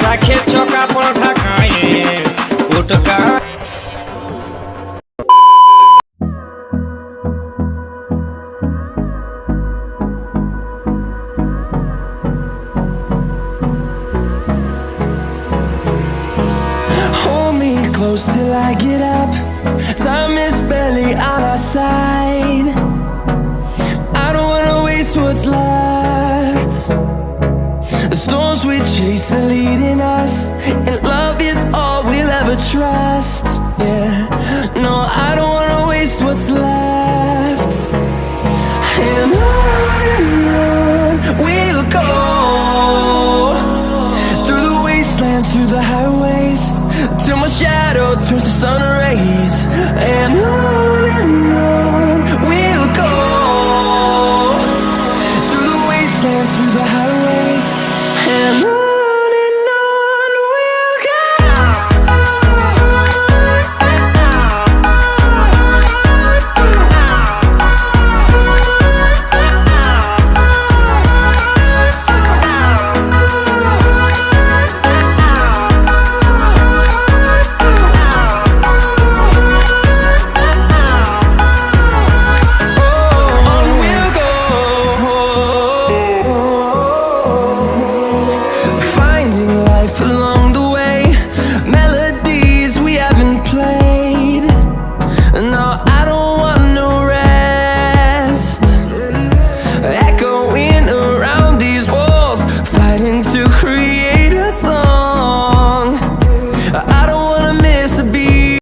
રાખે ચોકા પણ ઠાકાએ ઉટકા Close till I get up. Time is barely on our side. I don't wanna waste what's left. The storms we chase are leading us, and love is all we'll ever trust. Yeah, no, I don't wanna waste what's left. And on we'll go, through the wastelands, through the highways, till my shadow turns to sun rays. And on we'll go, through the wastelands, through the highways, and on we'll go. Echoing around these walls, fighting to create